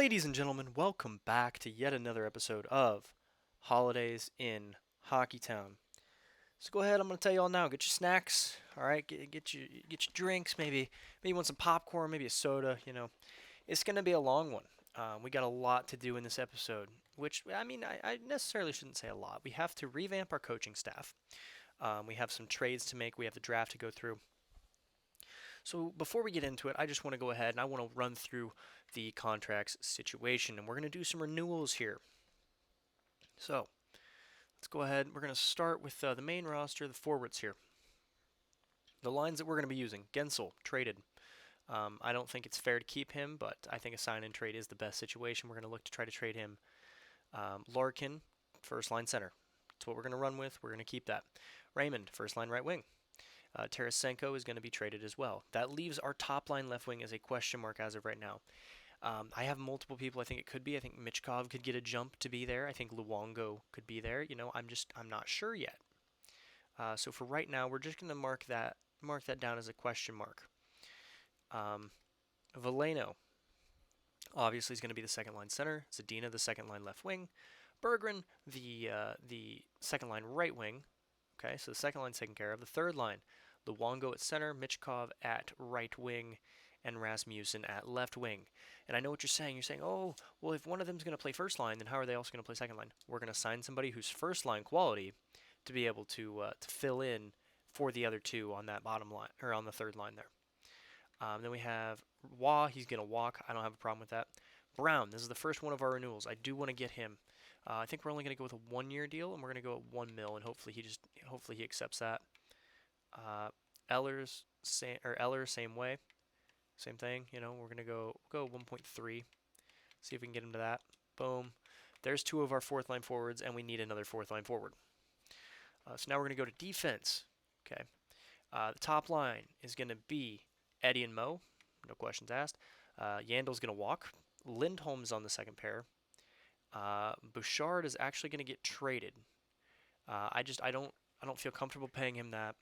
Ladies and gentlemen, welcome back to yet another episode of Holidays in HockeyTown. So go ahead, I'm going to tell you all now. Get your snacks, all right. Get your drinks. Maybe you want some popcorn, maybe a soda. It's going to be a long one. We got a lot to do in this episode, which I necessarily shouldn't say a lot. We have to revamp our coaching staff. We have some trades to make. We have the draft to go through. So before we get into it, I just want to go ahead and I want to run through the contracts situation, and we're going to do some renewals here. So let's go ahead. We're going to start with the main roster, the forwards here. The lines that we're going to be using. Gensel, traded. I don't think it's fair to keep him, but I think a sign and trade is the best situation. We're going to look to try to trade him. Larkin, first line center. That's what we're going to run with. We're going to keep that. Raymond, first line right wing. Tarasenko is going to be traded as well. That leaves our top line left wing as a question mark as of right now. I have multiple people I think it could be. I think Michkov could get a jump to be there. I think Luongo could be there. I'm not sure yet. So for right now, we're just going to mark that down as a question mark. Veleno obviously is going to be the second line center. Zadina the second line left wing. Berggren the second line right wing. Okay, so the second line's taken care of. The third line, Luongo at center, Michkov at right wing, and Rasmussen at left wing. And I know what you're saying. You're saying, oh, well, if one of them's going to play first line, then how are they also going to play second line? We're going to sign somebody who's first line quality to be able to fill in for the other two on that bottom line, or on the third line there. Then we have Waugh. He's going to walk. I don't have a problem with that. Brown, this is the first one of our renewals. I do want to get him. I think we're only going to go with a 1-year deal, and we're going to go at $1 million, and hopefully he accepts that. Eller, same way, same thing. We're going to go 1.3. See if we can get him to that. Boom. There's two of our fourth line forwards, and we need another fourth line forward. So now we're going to go to defense. Okay. The top line is going to be Eddie and Mo. No questions asked. Yandel's going to walk. Lindholm's on the second pair. Bouchard is actually going to get traded. I don't feel comfortable paying him that.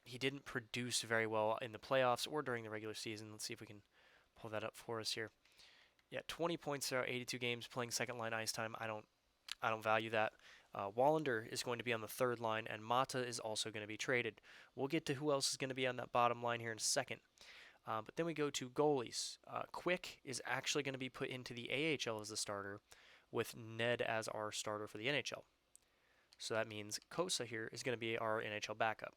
He didn't produce very well in the playoffs or during the regular season. Let's see if we can pull that up for us here. Yeah, 20 points there, 82 games playing second line ice time. I don't value that. Wallander is going to be on the third line, and Mata is also going to be traded. We'll get to who else is going to be on that bottom line here in a second. But then we go to goalies. Quick is actually going to be put into the AHL as the starter, with Ned as our starter for the NHL. So that means Kosa here is going to be our NHL backup.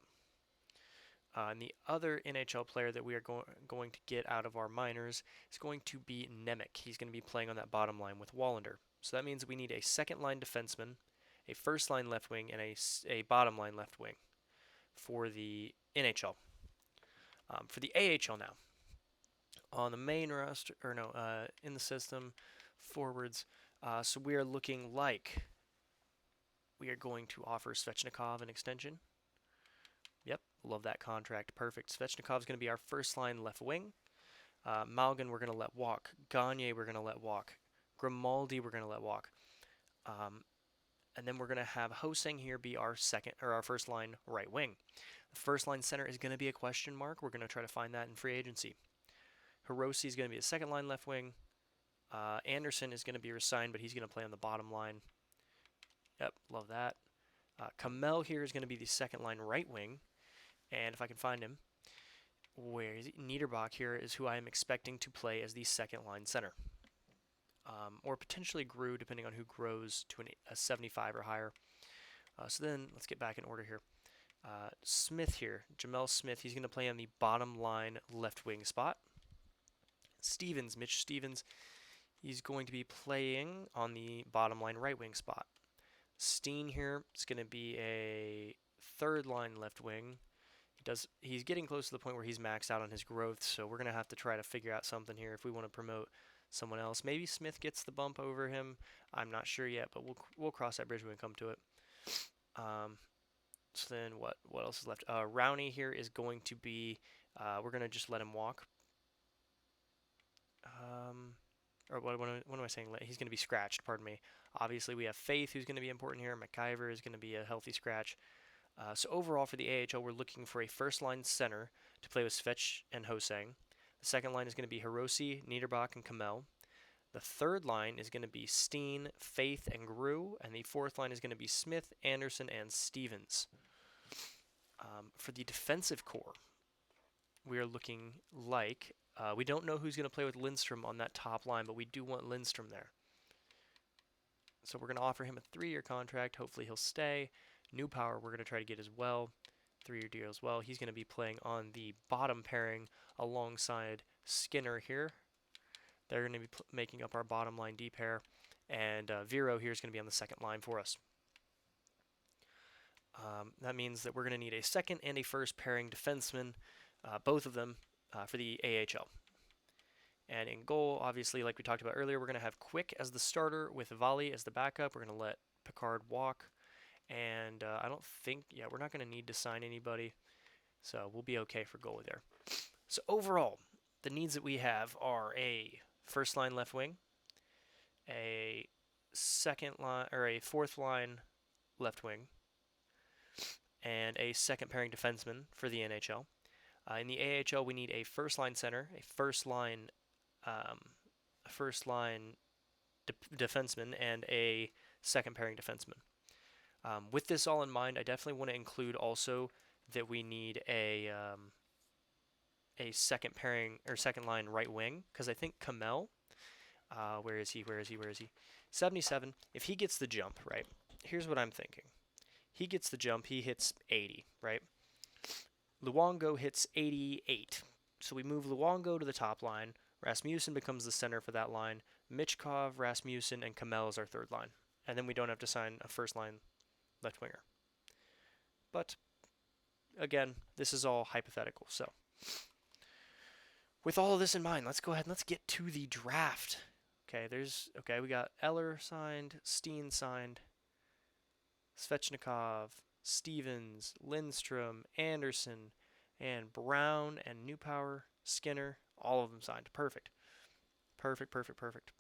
And the other NHL player that we are going to get out of our minors is going to be Nemec. He's going to be playing on that bottom line with Wallander. So that means we need a second line defenseman, a first line left wing, and a bottom line left wing for the NHL. For the AHL now, on the main roster, in the system, forwards, so we are looking like we are going to offer Svechnikov an extension. Yep, love that contract. Perfect. Svechnikov is going to be our first line left wing. Malgin we're going to let walk. Gagne we're going to let walk. Grimaldi we're going to let walk. And then we're going to have Hosang here be our first line right wing. The first line center is going to be a question mark. We're going to try to find that in free agency. Hiroshi is going to be the second line left wing. Anderson is going to be resigned, but he's going to play on the bottom line. Yep, love that. Kamel here is going to be the second line right wing. And if I can find him, where is he? Niederbach here is who I am expecting to play as the second line center. Or potentially Grew, depending on who grows to a 75 or higher. So then let's get back in order here. Smith here, Jamel Smith, he's going to play on the bottom line left wing spot. Mitch Stevens, he's going to be playing on the bottom line right wing spot. Steen here is going to be a third line left wing. He's getting close to the point where he's maxed out on his growth, so we're going to have to try to figure out something here if we want to promote someone else. Maybe Smith gets the bump over him. I'm not sure yet, but we'll cross that bridge when we come to it. So then what else is left? Rowney here is going to be, we're going to just let him walk. Or what am I saying? He's going to be scratched, pardon me. Obviously, we have Faith, who's going to be important here. McIver is going to be a healthy scratch. So overall, for the AHL, we're looking for a first-line center to play with Svech and Hosang. The second line is going to be Hiroshi, Niederbach, and Kamel. The third line is going to be Steen, Faith, and Grew, and the fourth line is going to be Smith, Anderson, and Stevens. For the defensive core, we are looking like we don't know who's going to play with Lindstrom on that top line, but we do want Lindstrom there. So we're going to offer him a 3-year contract. Hopefully he'll stay. New Power we're going to try to get as well. 3-year deal as well. He's going to be playing on the bottom pairing alongside Skinner here. They're going to be making up our bottom line D pair. And Vero here is going to be on the second line for us. That means that we're going to need a second and a first pairing defenseman, both of them for the AHL. And in goal, obviously, like we talked about earlier, we're going to have Quick as the starter with Valley as the backup. We're going to let Picard walk. And I don't think, we're not going to need to sign anybody. So we'll be okay for goalie there. So overall, the needs that we have are a first line left wing, a second line or a fourth line left wing, and a second pairing defenseman for the NHL. In the AHL, we need a first line center, a first line defenseman, and a second pairing defenseman. With this all in mind, I definitely want to include also that we need a second pairing or second line right wing, because I think Kamel, where is he? 77. If he gets the jump, right? Here's what I'm thinking. He gets the jump, he hits 80, right? Luongo hits 88. So we move Luongo to the top line. Rasmussen becomes the center for that line. Michkov, Rasmussen, and Kamel is our third line. And then we don't have to sign a first line left winger. But again, this is all hypothetical. So with all of this in mind, let's go ahead and let's get to the draft. Okay, we got Eller signed, Steen signed, Svechnikov, Stevens, Lindstrom, Anderson, and Brown, and New Power, Skinner, all of them signed. Perfect. Perfect.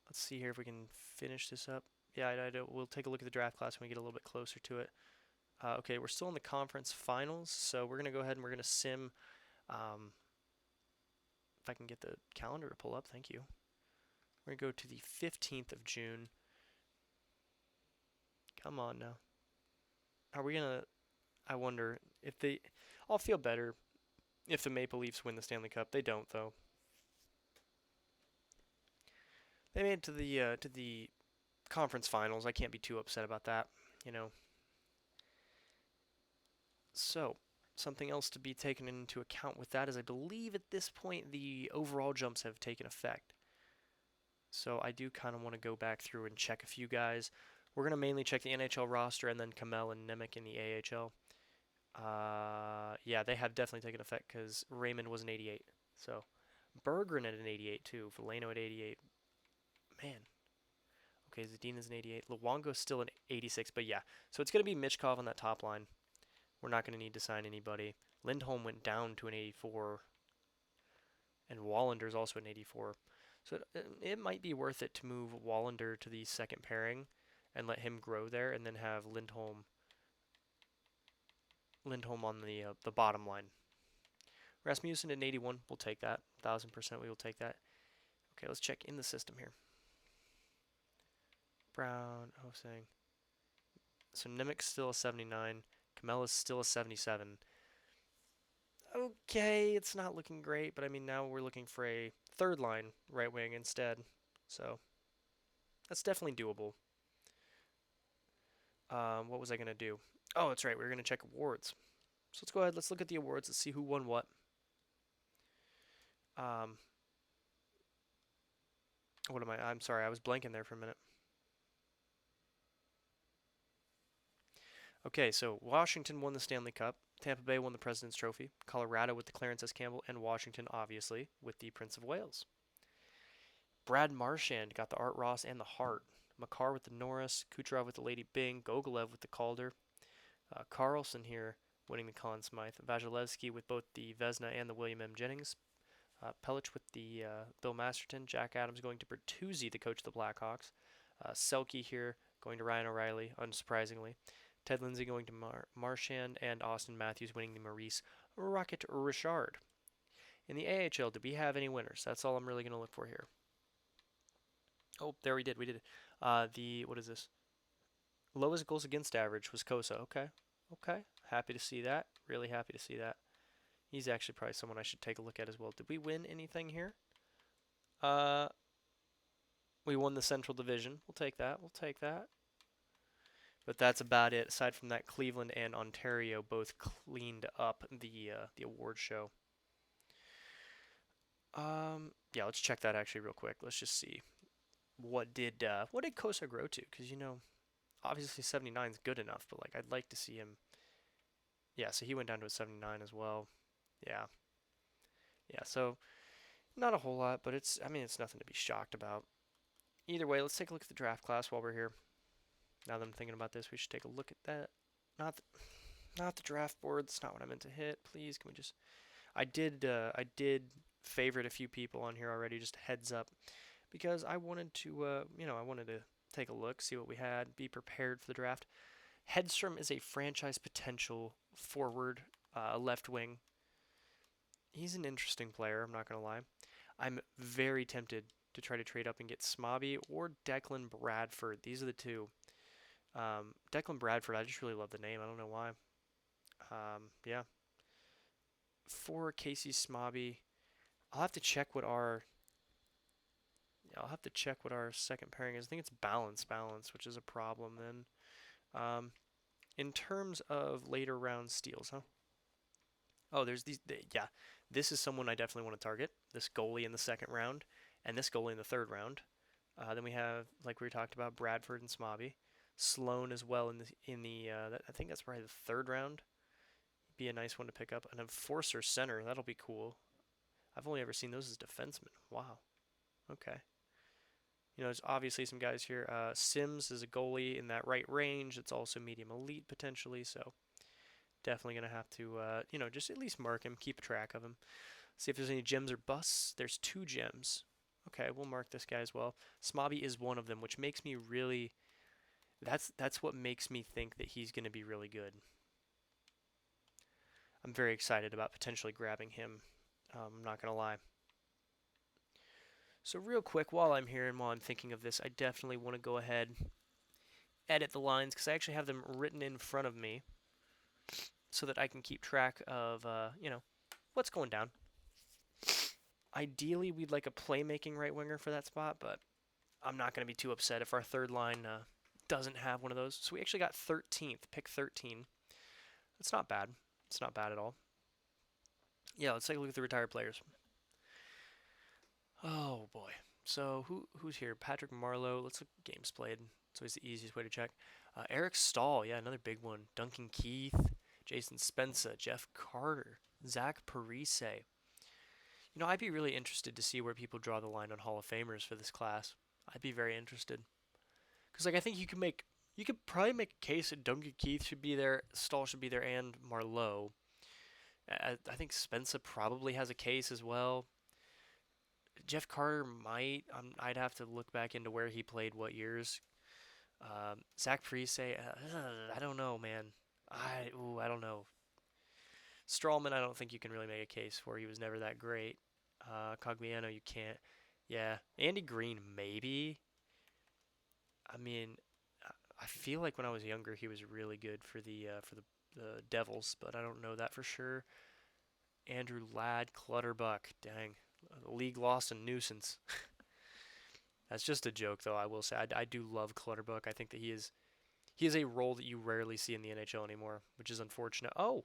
Let's see here if we can finish this up. Yeah, we'll take a look at the draft class when we get a little bit closer to it. Okay, we're still in the conference finals, so we're going to go ahead and we're going to sim. If I can get the calendar to pull up, thank you. We're going to go to the 15th of June. Come on now. Are we going to... I wonder if they... I'll feel better if the Maple Leafs win the Stanley Cup. They don't, though. They made it to the conference finals. I can't be too upset about that, you know. So, something else to be taken into account with that is I believe at this point the overall jumps have taken effect. So I do kind of want to go back through and check a few guys. We're going to mainly check the NHL roster and then Kamel and Nemec in the AHL. Yeah, they have definitely taken effect because Raymond was an 88. So Berggren at an 88 too. Veleno at 88. Man. Okay, Zadina's an 88. Luongo's still an 86, but yeah. So it's going to be Michkov on that top line. We're not going to need to sign anybody. Lindholm went down to an 84. And Wallander's also an 84. So it might be worth it to move Wallander to the second pairing and let him grow there, and then have Lindholm on the bottom line. Rasmussen at 81, we'll take that. 1,000% we will take that. Okay, let's check in the system here. Brown, Hosang. So Nemec's still a 79. Kamela's still a 77. Okay, it's not looking great, but I mean now we're looking for a third line right wing instead. So that's definitely doable. What was I going to do? Oh, that's right. We were going to check awards. So let's go ahead. Let's look at the awards. Let's see who won what. What am I? I'm sorry. I was blanking there for a minute. Okay, so Washington won the Stanley Cup. Tampa Bay won the President's Trophy. Colorado with the Clarence S. Campbell. And Washington, obviously, with the Prince of Wales. Brad Marchand got the Art Ross and the Hart. Makar with the Norris. Kucherov with the Lady Byng. Gogolev with the Calder. Carlson here winning the Conn Smythe. Vasilevsky with both the Vezina and the William M. Jennings. Pelich with the Bill Masterton. Jack Adams going to Bertuzzi, the coach of the Blackhawks. Selke here going to Ryan O'Reilly, unsurprisingly. Ted Lindsay going to Marchand, and Austin Matthews winning the Maurice Rocket Richard. In the AHL, did we have any winners? That's all I'm really going to look for here. Oh, there we did. We did. What is this? Lowest goals against average was Kosa. Okay. Okay. Happy to see that. Really happy to see that. He's actually probably someone I should take a look at as well. Did we win anything here? We won the Central Division. We'll take that. We'll take that. But that's about it. Aside from that, Cleveland and Ontario both cleaned up the award show. Yeah, let's check that actually real quick. Let's just see what did Kosa grow to? Because obviously 79 is good enough, but like I'd like to see him. Yeah, so he went down to a 79 as well. Yeah, yeah. So not a whole lot, but it's nothing to be shocked about. Either way, let's take a look at the draft class while we're here. Now that I'm thinking about this, we should take a look at that. Not the draft board. That's not what I meant to hit. Please, can we just? I did favorite a few people on here already. Just a heads up, because I wanted to I wanted to take a look, see what we had, be prepared for the draft. Hedstrom is a franchise potential forward, left wing. He's an interesting player. I'm not gonna lie. I'm very tempted to try to trade up and get Smobby or Declan Bradford. These are the two. Declan Bradford, I just really love the name. I don't know why. Yeah. For Casey Smobby, I'll have to check what our second pairing is. I think it's balance, which is a problem then. In terms of later round steals, huh? Oh, there's these. Yeah, this is someone I definitely want to target. This goalie in the second round, and this goalie in the third round. Then we have, like we talked about, Bradford and Smobby, Sloan as well I think that's probably the third round. Be a nice one to pick up. An enforcer center, that'll be cool. I've only ever seen those as defensemen. Wow. Okay. There's obviously some guys here. Sims is a goalie in that right range. It's also medium elite potentially, so definitely going to have to, just at least mark him, keep track of him. See if there's any gems or busts. There's 2 gems. Okay, we'll mark this guy as well. Smobby is one of them, which makes me really... That's what makes me think that he's going to be really good. I'm very excited about potentially grabbing him. I'm not going to lie. So real quick, while I'm here and while I'm thinking of this, I definitely want to go ahead, edit the lines, because I actually have them written in front of me so that I can keep track of, what's going down. Ideally, we'd like a playmaking right winger for that spot, but I'm not going to be too upset if our third line doesn't have one of those. So we actually got 13th, pick 13. That's not bad. It's not bad at all. Yeah, let's take a look at the retired players. Oh boy. So who's here? Patrick Marleau. Let's look at games played. It's always the easiest way to check. Eric Stahl, yeah, another big one. Duncan Keith, Jason Spencer, Jeff Carter, Zach Parise. I'd be really interested to see where people draw the line on Hall of Famers for this class. I'd be very interested. Because I think you could probably make a case that Duncan Keith should be there, Stahl should be there, and Marleau. I think Spencer probably has a case as well. Jeff Carter might. I'd have to look back into where he played, what years. Zach Parise, I don't know, man. I don't know. Strawman, I don't think you can really make a case for. He was never that great. Cogliano, you can't. Yeah, Andy Green, maybe. I mean, I feel like when I was younger, he was really good for the Devils, but I don't know that for sure. Andrew Ladd, Clutterbuck, dang, the league lost a nuisance. That's just a joke, though. I will say I do love Clutterbuck. I think that he is a role that you rarely see in the NHL anymore, which is unfortunate. Oh,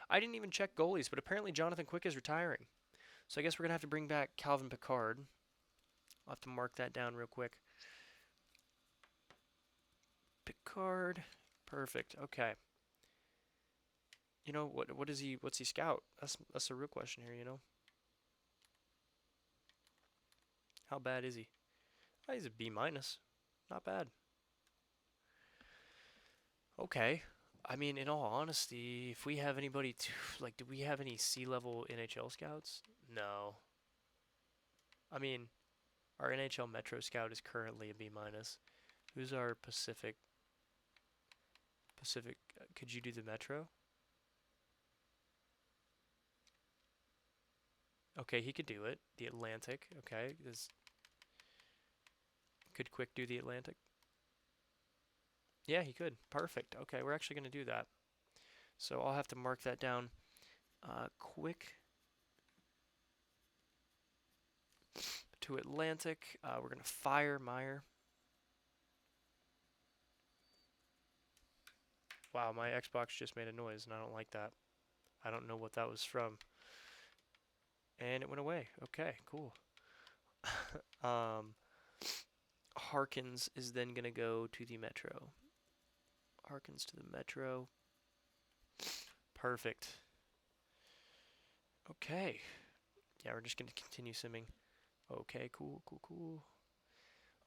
I didn't even check goalies, but apparently Jonathan Quick is retiring. So I guess we're going to have to bring back Calvin Pickard. I'll have to mark that down real quick. Pickard. Perfect. Okay. What's he scout? That's a real question here, How bad is he? Oh, he's a B-. Not bad. Okay. I mean, in all honesty, if we have anybody do we have any C-level NHL scouts? No. I mean, our NHL Metro scout is currently a B-. Who's our Pacific? Could you do the Metro? Okay, he could do it. The Atlantic. Okay, could Quick do the Atlantic? Yeah, he could. Perfect. Okay, we're actually going to do that. So I'll have to mark that down. Quick to Atlantic. We're going to fire Meyer. Wow, my Xbox just made a noise, and I don't like that. I don't know what that was from. And it went away. Okay, cool. Harkins is then going to go to the Metro. Harkins to the Metro. Perfect. Okay. Yeah, we're just going to continue simming. Okay, cool.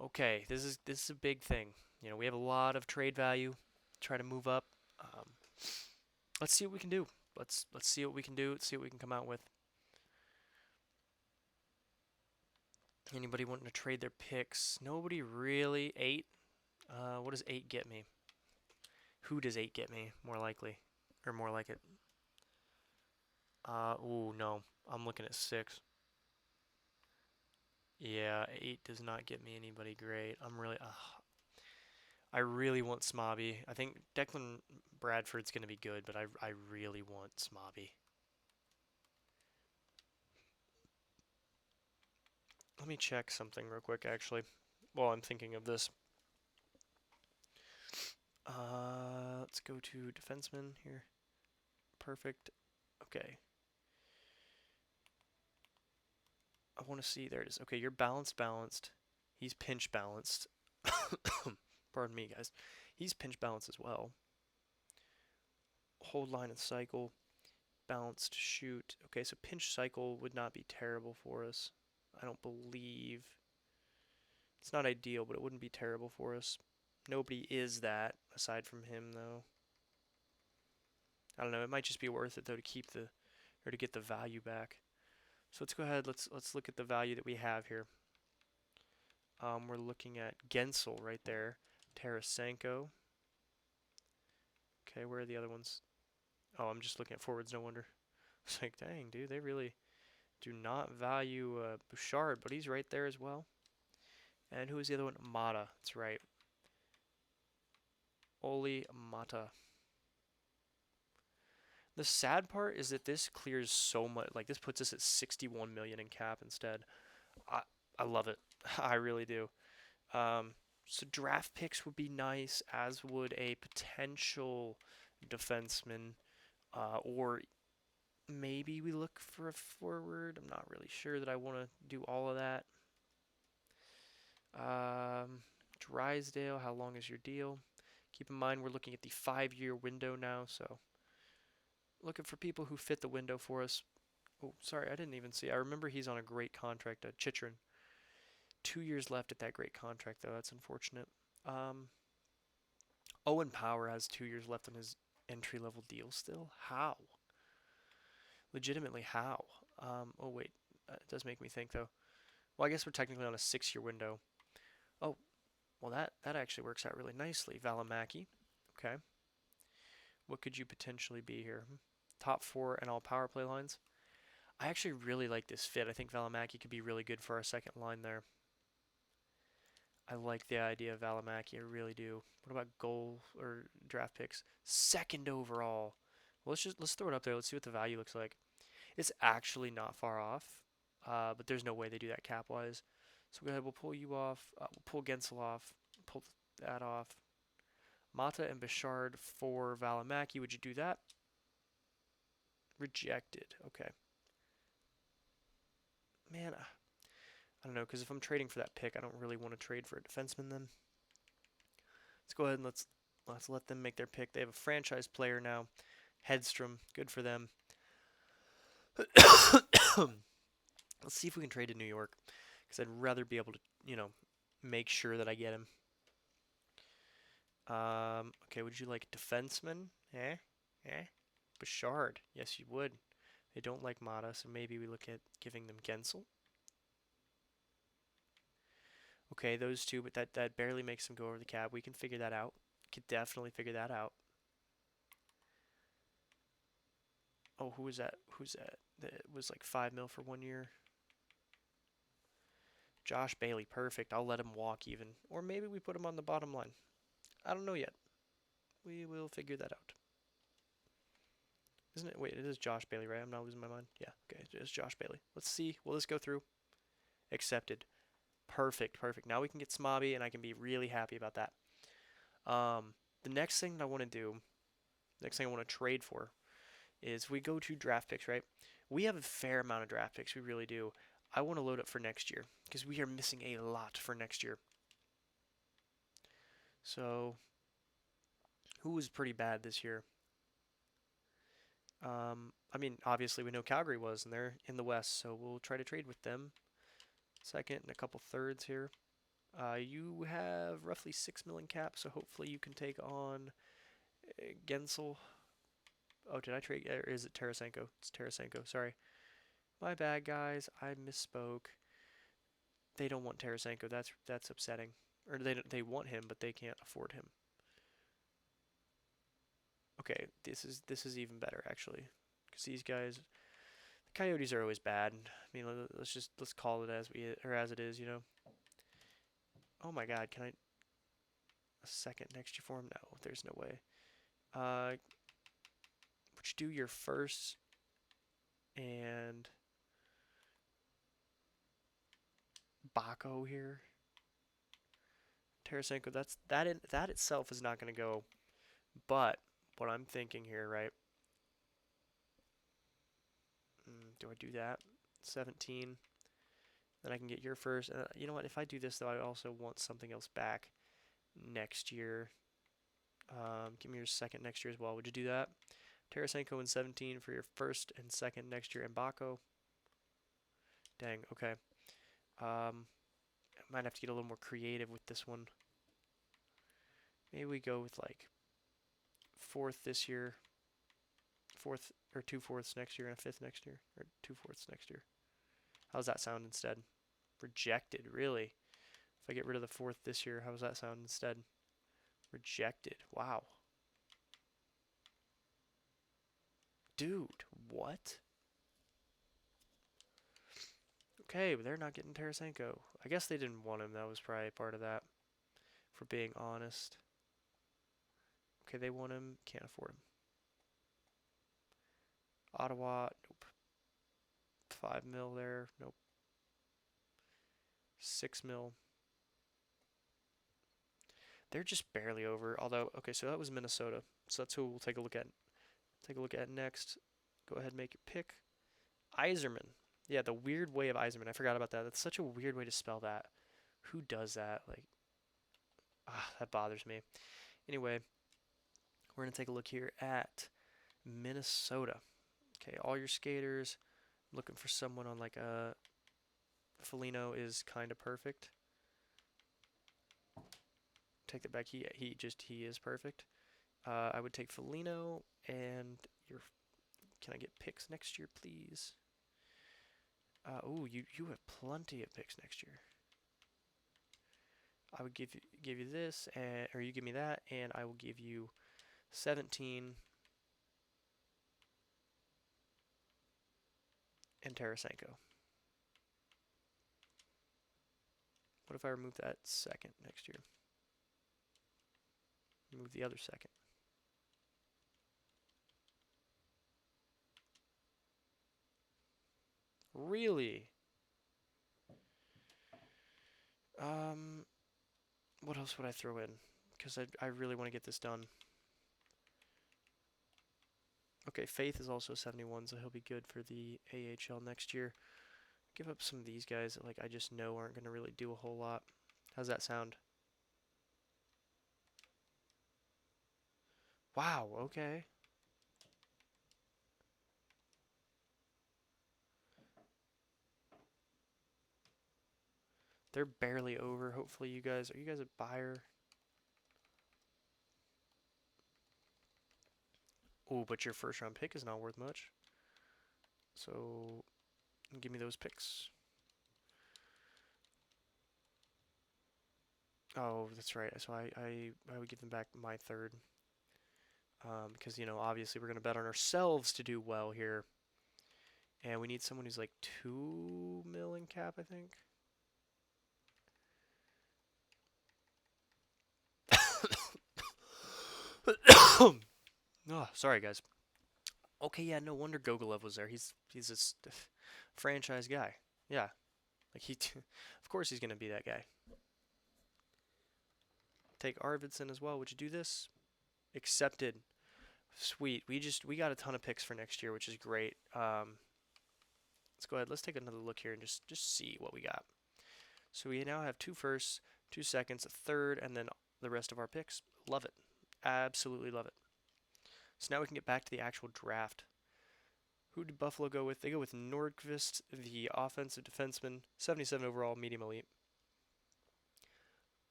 Okay, this is a big thing. You know, we have a lot of trade value. Try to move up. Um, let's see what we can do. Let's see what we can do. Let's see what we can come out with. Anybody wanting to trade their picks? Nobody really. 8. What does 8 get me? Who does 8 get me? More likely, or more like it. Ooh, no. I'm looking at 6. Yeah, 8 does not get me anybody great. I really want Smobby. I think Declan Bradford's going to be good, but I really want Smobby. Let me check something real quick, actually, while I'm thinking of this. Let's go to defenseman here. Perfect. Okay. I want to see. There it is. Okay, you're balanced. He's pinch balanced. Pardon me, guys. He's pinch balanced as well. Hold line and cycle. Balanced shoot. Okay, so pinch cycle would not be terrible for us. I don't believe. It's not ideal, but it wouldn't be terrible for us. Nobody is that aside from him, though. I don't know. It might just be worth it though to keep to get the value back. So let's go ahead. Let's look at the value that we have here. We're looking at Gensel right there, Tarasenko. Okay, where are the other ones? Oh, I'm just looking at forwards. No wonder. It's like, dang, dude, they really do not value Bouchard, but he's right there as well. And who is the other one? Mata. That's right. Oli Mata. The sad part is that this clears so much. Like, this puts us at 61 million in cap instead. I love it. I really do. So draft picks would be nice, as would a potential defenseman, or maybe we look for a forward. I'm not really sure that I want to do all of that. Drysdale, how long is your deal? Keep in mind we're looking at the 5-year window now, so looking for people who fit the window for us. Oh, sorry, I didn't even see. I remember he's on a great contract at Chychrun. 2 years left at that great contract, though. That's unfortunate. Owen Power has 2 years left on his entry-level deal still. How? Legitimately, how? Oh, wait. It does make me think, though. Well, I guess we're technically on a 6-year window. Oh, well, that actually works out really nicely. Valimaki. Okay. What could you potentially be here? Top 4 and all power play lines. I actually really like this fit. I think Valimaki could be really good for our second line there. I like the idea of Valimaki. I really do. What about goal or draft picks? 2nd overall. Well, let's throw it up there. Let's see what the value looks like. It's actually not far off, but there's no way they do that cap wise. So go ahead. We'll pull you off. We'll pull Gensel off. Pull that off. Mata and Bouchard for Valimaki. Would you do that? Rejected. Okay. Man, I don't know, because if I'm trading for that pick, I don't really want to trade for a defenseman then. Let's go ahead and let's let them make their pick. They have a franchise player now. Hedstrom. Good for them. Let's see if we can trade to New York, because I'd rather be able to, make sure that I get him. Okay, would you like defenseman? Bouchard. Yes, you would. They don't like Mata, so maybe we look at giving them Gensel. Okay, those two, but that barely makes them go over the cap. We can figure that out. Could definitely figure that out. Oh, who was that? Who's that? That was like 5 mil for 1 year. Josh Bailey, perfect. I'll let him walk even. Or maybe we put him on the bottom line. I don't know yet. We will figure that out. Isn't it? Wait, it is Josh Bailey, right? I'm not losing my mind. Yeah, okay, it is Josh Bailey. Let's see. Will this go through? Accepted. Perfect, perfect. Now we can get Smobby, and I can be really happy about that. The next thing that I want to do, next thing I want to trade for, is we go to draft picks, right? We have a fair amount of draft picks. We really do. I want to load up for next year because we are missing a lot for next year. So, who was pretty bad this year? I mean, obviously we know Calgary was, and they're in the West, so we'll try to trade with them. Second and a couple thirds here. You have roughly 6 million cap, so hopefully you can take on Gensel. Oh, did I trade? Or is it Tarasenko? It's Tarasenko. Sorry, my bad, guys. I misspoke. They don't want Tarasenko. That's upsetting. Or they want him, but they can't afford him. Okay, this is even better actually, because these guys, the Coyotes are always bad. I mean, let's call it as it is, you know. Oh my God, can I a second next year for him? No, there's no way. Would you do your first and Bako here? Tarasenko, that itself is not going to go. But what I'm thinking here, right? Do I do that? 17. Then I can get your first. You know what? If I do this, though, I also want something else back next year. Give me your second next year as well. Would you do that? Tarasenko in 17 for your first and second next year, and Bako. Dang, okay. I might have to get a little more creative with this one. Maybe we go with like fourth this year, fourth or 2/4 next year, and a fifth next year, or 2/4 next year. How's that sound instead? Rejected, really? If I get rid of the fourth this year, how does that sound instead? Rejected. Wow. Dude, what? Okay, but they're not getting Tarasenko. I guess they didn't want him. That was probably part of that, for being honest. Okay, they want him. Can't afford him. Ottawa, nope. 5 mil there, nope. 6 mil. They're just barely over. Although, okay, so that was Minnesota. So that's who we'll take a look at. Take a look at next. Go ahead and make your pick. Yzerman. Yeah, the weird way of Yzerman. I forgot about that. That's such a weird way to spell that. Who does that? Like, that bothers me. Anyway, we're going to take a look here at Minnesota. Okay, all your skaters. I'm looking for someone on like a Foligno is kind of perfect. Take that back. He is perfect. I would take Foligno and your. Can I get picks next year, please? Oh, you have plenty of picks next year. I would give you this, or you give me that, and I will give you 17 and Tarasenko. What if I remove that second next year? Remove the other second. Really? What else would I throw in? Because I really want to get this done. Okay, Faith is also 71, so he'll be good for the AHL next year. Give up some of these guys that like I just know aren't going to really do a whole lot. How's that sound? Wow, okay. They're barely over. Hopefully you guys, are you guys a buyer? Oh, but your first round pick is not worth much. So give me those picks. Oh, that's right. So I would give them back my third. because obviously we're gonna bet on ourselves to do well here, and we need someone who's like 2 mil in cap, I think. Oh, sorry guys. Okay, yeah, no wonder Gogolev was there. He's this franchise guy. Yeah, like of course he's gonna be that guy. Take Arvidsson as well. Would you do this? Accepted. Sweet. We got a ton of picks for next year, which is great. Let's go ahead. Let's take another look here and just see what we got. So we now have 2 firsts, 2 seconds, a third, and then the rest of our picks. Love it. Absolutely love it. So now we can get back to the actual draft. Who did Buffalo go with? They go with Nordqvist, the offensive defenseman, 77 overall, medium elite.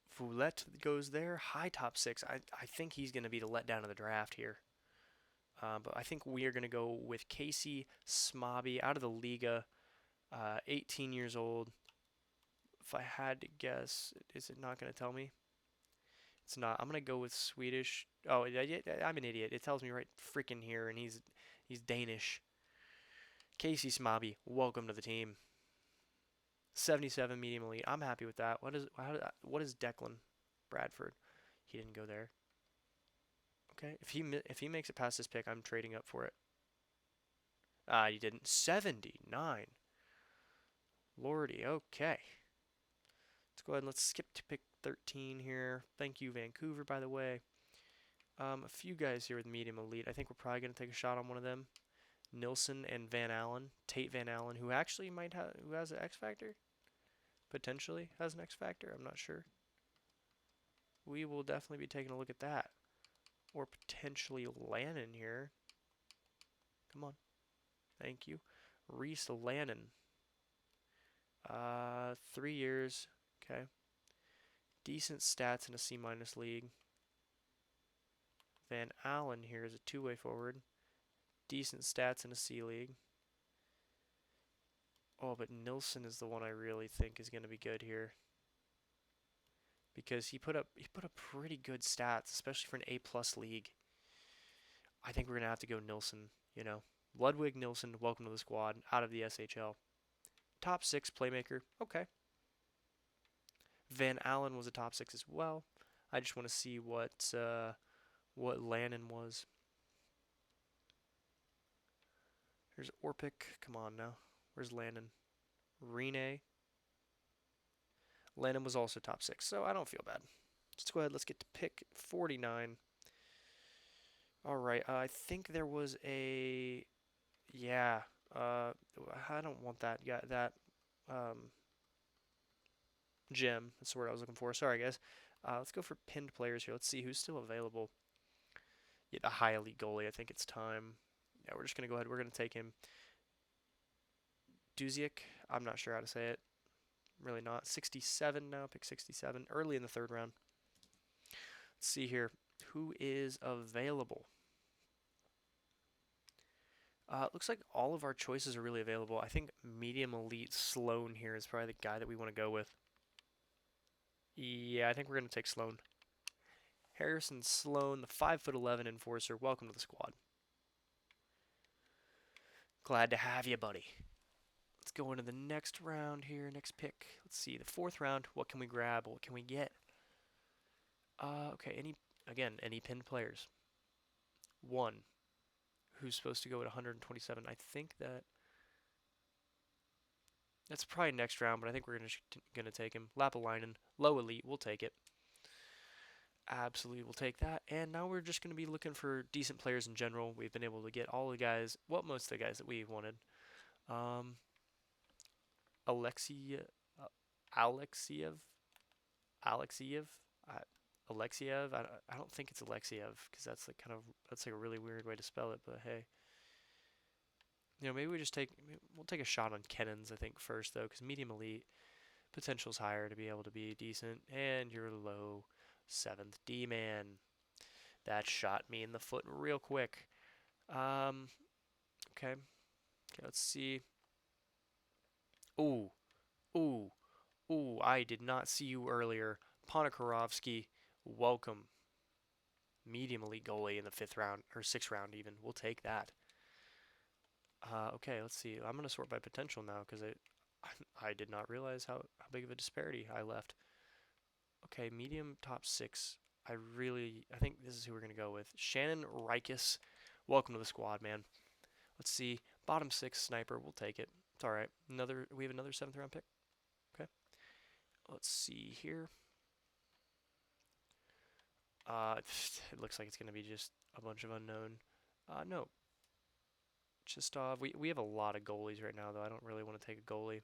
Foulette goes there, high top 6. I think he's going to be the letdown of the draft here. But I think we are going to go with Casey Smobby out of the Liga, 18 years old. If I had to guess, is it not going to tell me? It's not. I'm going to go with Swedish. Oh, I'm an idiot. It tells me right freaking here, and he's Danish. Casey Smobby, welcome to the team. 77 medium elite. I'm happy with that. What is Declan Bradford? He didn't go there. Okay, if he makes it past this pick, I'm trading up for it. He didn't. 79. Lordy. Okay. Let's go ahead and let's skip to pick 13 here. Thank you, Vancouver, by the way. A few guys here with medium elite. I think we're probably going to take a shot on one of them. Nilsson and Van Allen. Tate Van Allen, who actually who has an X Factor? Potentially has an X Factor. I'm not sure. We will definitely be taking a look at that. Or potentially Lannon here. Come on. Thank you. Reese Lannon. 3 years. Okay. Decent stats in a C- league. Van Allen here is a two-way forward. Decent stats in a C league. Oh, but Nilsson is the one I really think is going to be good here. Because he put up pretty good stats, especially for an A+ league. I think we're going to have to go Nilsson, Ludwig Nilsson, welcome to the squad, out of the SHL. Top 6 playmaker, okay. Van Allen was a top 6 as well. I just want to see what Lannon was. There's Orpik. Come on now. Where's Lannon? Rene. Lannon was also top 6, so I don't feel bad. Let's go ahead. Let's get to pick 49. All right. I think there was a... Yeah. I don't want that guy. Gem. That's the word I was looking for. Sorry, guys. Let's go for pinned players here. Let's see who's still available. Yeah, the high elite goalie. I think it's time. Yeah, we're just going to go ahead. We're going to take him. Duziak. I'm not sure how to say it. Really not. 67 now. Pick 67. Early in the 3rd round. Let's see here. Who is available? Looks like all of our choices are really available. I think medium elite Sloan here is probably the guy that we want to go with. Yeah, I think we're going to take Sloan. Harrison Sloan, the 5'11" enforcer. Welcome to the squad. Glad to have you, buddy. Let's go into the next round here. Next pick. Let's see. The 4th round. What can we grab? What can we get? Okay. Any pinned players. 1. Who's supposed to go at 127? I think that's probably next round, but I think we're gonna take him. Lapalainen, low elite. We'll take it. Absolutely, we'll take that. And now we're just going to be looking for decent players in general. We've been able to get all the guys, most of the guys that we wanted. Alexiev. Alexiev. I don't think it's Alexiev because that's like a really weird way to spell it. But hey, maybe we'll take a shot on Kennens. I think first though, because medium elite potential's higher to be able to be decent, and you're low 7th D-man. That shot me in the foot real quick. Okay, let's see. Ooh, I did not see you earlier. Ponikarovsky, welcome. medium elite goalie in the 5th round, or 6th round even. We'll take that. Okay, let's see. I'm going to sort by potential now because I did not realize how big of a disparity I left. Okay, medium top 6. I think this is who we're going to go with. Shannon Reichus. Welcome to the squad, man. Let's see. Bottom 6 sniper. We'll take it. It's all right. We have another 7th round pick. Okay. Let's see here. It looks like it's going to be just a bunch of unknown. No. We have a lot of goalies right now, though. I don't really want to take a goalie.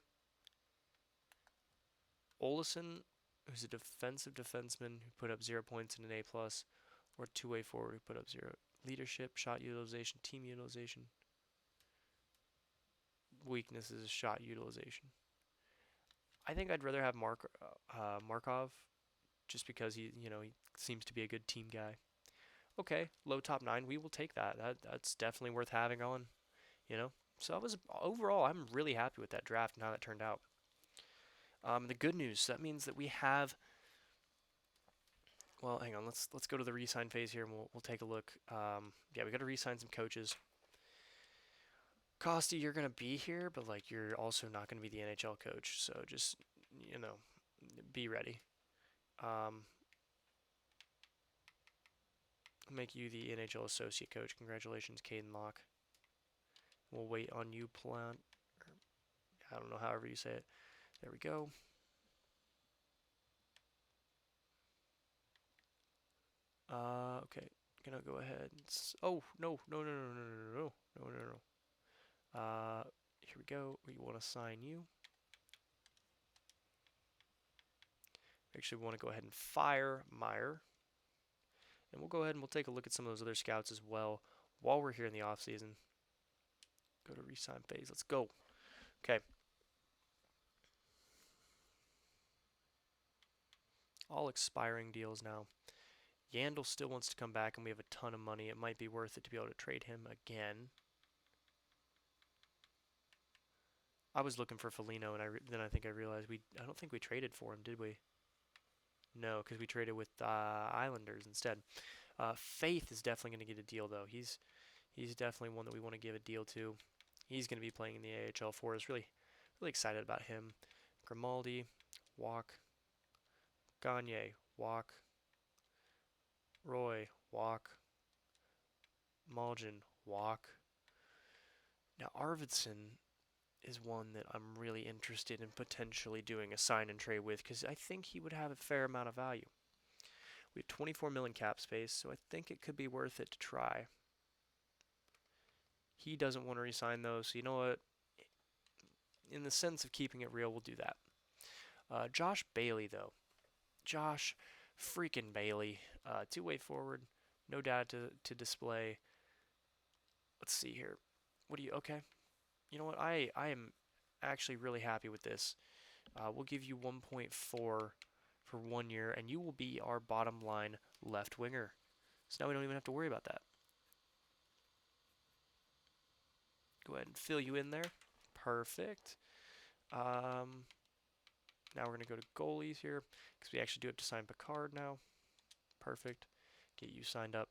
Olesen, who's a defensive defenseman who put up 0 points in an A+, or two-way forward who put up 0. Leadership, shot utilization, team utilization. Weakness is shot utilization. I think I'd rather have Markov, just because he seems to be a good team guy. Okay, low top 9, we will take that. That's definitely worth having on, So overall, I'm really happy with that draft and how that turned out. The good news, that means that we have. Well, hang on. Let's go to the re-sign phase here, and we'll take a look. Yeah, we got to re-sign some coaches. Costi, you're gonna be here, but you're also not gonna be the NHL coach. So just be ready. Make you the NHL associate coach. Congratulations, Caden Locke. We'll wait on you, Plant. I don't know, however you say it. There we go. Okay, gonna go ahead. Oh, no. Here we go. We want to sign you. Actually, we want to go ahead and fire Meyer. And we'll go ahead and we'll take a look at some of those other scouts as well while we're here in the offseason. Go to re-sign phase. Let's go. Okay. All expiring deals now. Yandel still wants to come back, and we have a ton of money. It might be worth it to be able to trade him again. I was looking for Foligno, and then I think I realized I don't think we traded for him, did we? No, because we traded with Islanders instead. Faith is definitely going to get a deal, though. He's definitely one that we want to give a deal to. He's going to be playing in the AHL for us. Really excited about him. Grimaldi, walk. Gagne, walk. Roy, walk. Malgin, walk. Now, Arvidsson is one that I'm really interested in potentially doing a sign and trade with, because I think he would have a fair amount of value. We have 24 million cap space, so I think it could be worth it to try. He doesn't want to resign though, so you know what? In the sense of keeping it real, we'll do that. Josh Bailey, though. Josh freaking Bailey. Two-way forward. No data to display. Let's see here. Okay. You know what? I am actually really happy with this. We'll give you 1.4 for 1 year, and you will be our bottom line left winger. So now we don't even have to worry about that. Go ahead and fill you in there. Perfect. Now we're going to go to goalies here, because we actually do have to sign Picard now. Perfect. Get you signed up.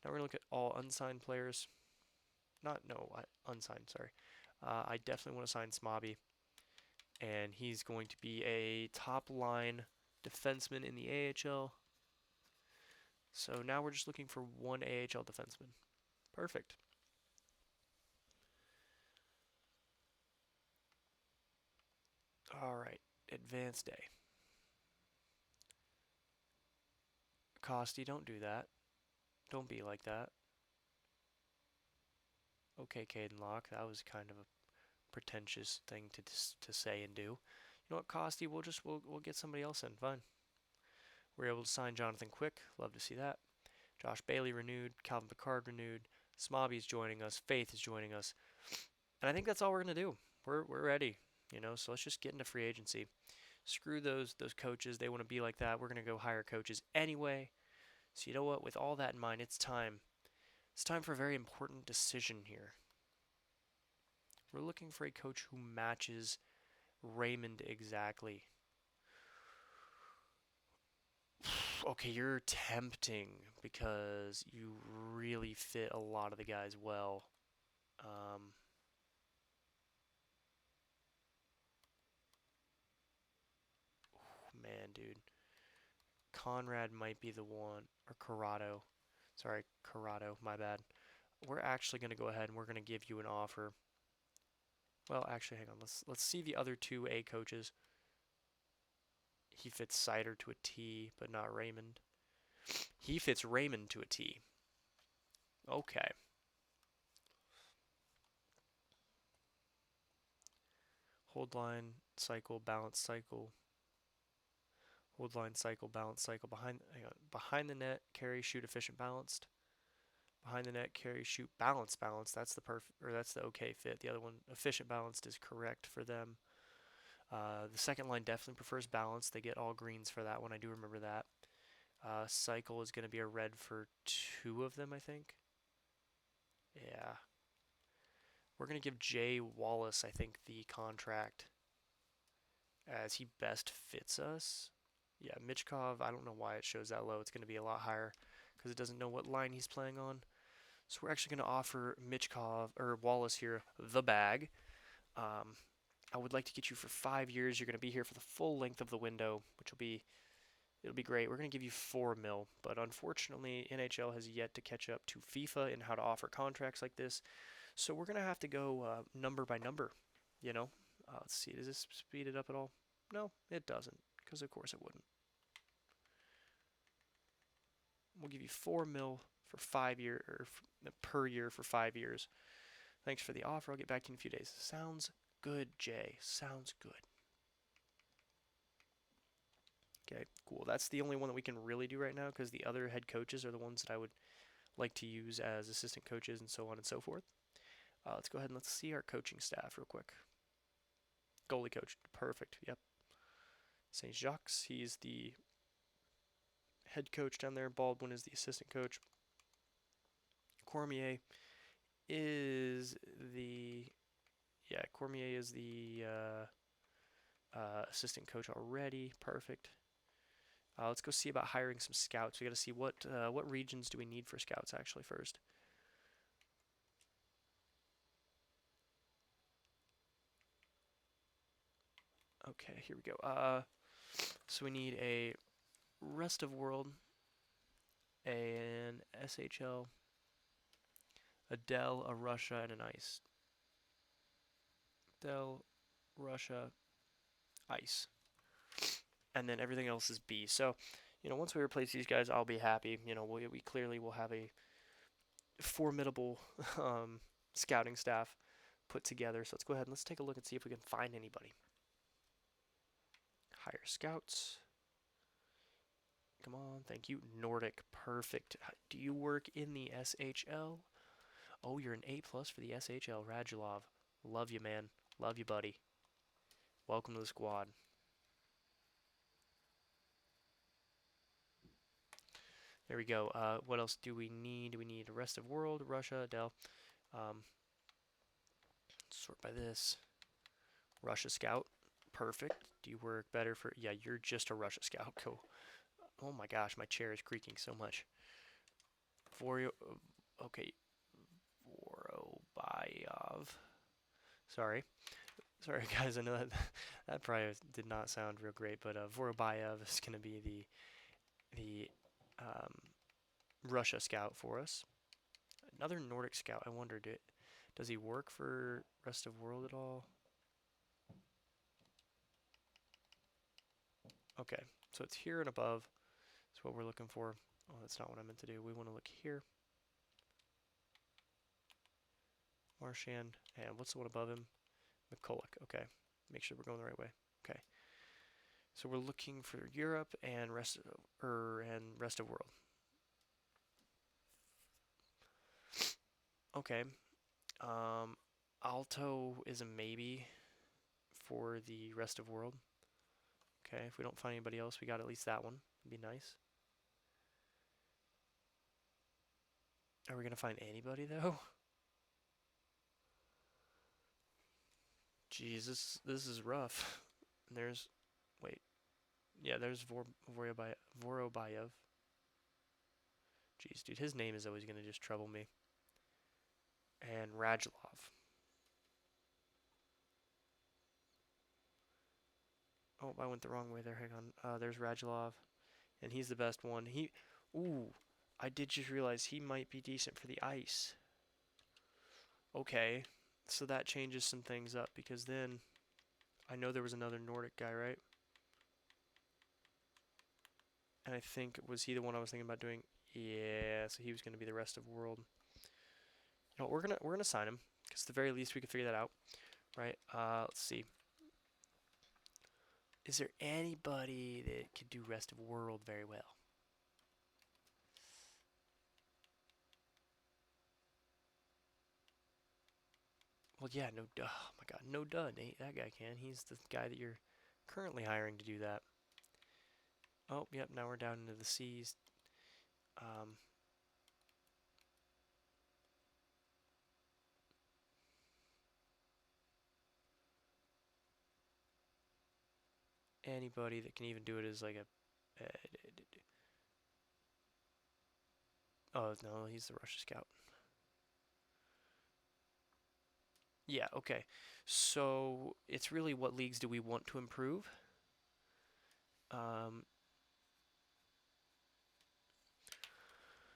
Now we're going to look at all unsigned players. Unsigned, sorry. I definitely want to sign Smobby, and he's going to be a top-line defenseman in the AHL. So now we're just looking for one AHL defenseman. Perfect. All right, advanced day. Costi, don't do that. Don't be like that. Okay, Caden Locke, that was kind of a pretentious thing to say and do. You know what, Costi, we'll get somebody else in. Fine. We're able to sign Jonathan Quick. Love to see that. Josh Bailey renewed. Calvin Picard renewed. Smobby's joining us. Faith is joining us. And I think that's all we're gonna do. We're ready. So let's just get into free agency. Screw those coaches. They want to be like that. We're gonna go hire coaches anyway. So you know what? With all that in mind, it's time. It's time for a very important decision here. We're looking for a coach who matches Raymond exactly. Okay, you're tempting because you really fit a lot of the guys well. Um, Man, dude. Conrad might be the one, or Corrado. Sorry, Corrado, my bad. We're actually going to go ahead and we're going to give you an offer. Well, actually, hang on. Let's see the other two A coaches. He fits Sider to a T, but not Raymond. He fits Raymond to a T. Okay. Hold line, cycle, balance cycle. Hold line, cycle, balance cycle. Behind the net, carry, shoot, efficient, balanced. Behind the net, carry, shoot, balance, balance. That's the perfect, or that's the okay fit. The other one, efficient, balanced, is correct for them. The second line definitely prefers balance. They get all greens for that one. I do remember that. Cycle is going to be a red for two of them, I think. Yeah. We're going to give Jay Wallace, I think, the contract as he best fits us. Yeah, Michkov, I don't know why it shows that low. It's going to be a lot higher because it doesn't know what line he's playing on. So we're actually going to offer Michkov, or Wallace here, the bag. I would like to get you for 5 years. You're going to be here for the full length of the window, which it'll be great. We're going to give you 4 mil, but unfortunately, NHL has yet to catch up to FIFA in how to offer contracts like this. So we're going to have to go number by number, you know? Let's see, does this speed it up at all? No, it doesn't, because of course it wouldn't. We'll give you 4 mil for 5 year or per year for 5 years. Thanks for the offer. I'll get back to you in a few days. Sounds good, Jay. Sounds good. Okay, cool. That's the only one that we can really do right now because the other head coaches are the ones that I would like to use as assistant coaches and so on and so forth. Let's go ahead and let's see our coaching staff real quick. Goalie coach, perfect. Yep. St. Jacques, he's the head coach down there. Baldwin is the assistant coach. Cormier is the assistant coach already. Perfect. Let's go see about hiring some scouts. We got to see what regions do we need for scouts actually first. Okay, here we go. So we need a rest of world, an SHL, a Dell, a Russia, and an ice. Dell, Russia, ice. And then everything else is B. So, once we replace these guys, I'll be happy. We clearly will have a formidable scouting staff put together. So let's go ahead and let's take a look and see if we can find anybody. Hire scouts. Come on, thank you. Nordic, perfect. Do you work in the SHL? Oh, you're an A+ for the SHL, Radulov. Love you, man. Love you, buddy. Welcome to the squad. There we go. What else do we need? We need rest of world, Russia, Dell. Sort by this. Russia scout. Perfect. Do you work better for... Yeah, you're just a Russia scout. Cool. Oh my gosh, my chair is creaking so much. Okay. Vorobayov. Sorry, guys. I know that probably did not sound real great, but Vorobayev is going to be the Russia scout for us. Another Nordic scout. I wondered, does he work for rest of world at all? Okay, so it's here and above. That's what we're looking for. Oh, that's not what I meant to do. We want to look here. Marchand, and what's the one above him? McCulloch. Okay, make sure we're going the right way. Okay, so we're looking for Europe and rest of world. Okay, Alto is a maybe for the rest of world. Okay, if we don't find anybody else, we got at least that one. It'd be nice. Are we gonna find anybody though? Jeez, this is rough. There's, wait, yeah, there's Vorobayev. Jeez, dude, his name is always going to just trouble me. And Radulov. Oh, I went the wrong way there. Hang on. There's Radulov. And he's the best one. Ooh, I did just realize he might be decent for the ice. Okay, so that changes some things up because then I know there was another Nordic guy, right? And I think, was he the one I was thinking about doing? Yeah, so he was going to be the rest of world. You know, we're gonna sign him because at the very least we could figure that out, right? Let's see. Is there anybody that could do rest of world very well? Well, yeah, no duh. Oh my God, no duh. Nate, that guy can. He's the guy that you're currently hiring to do that. Oh, yep. Now we're down into the seas. Um, Anybody that can even do it is like a. Oh no, he's the Russia scout. Yeah. Okay. So it's really what leagues do we want to improve? Um,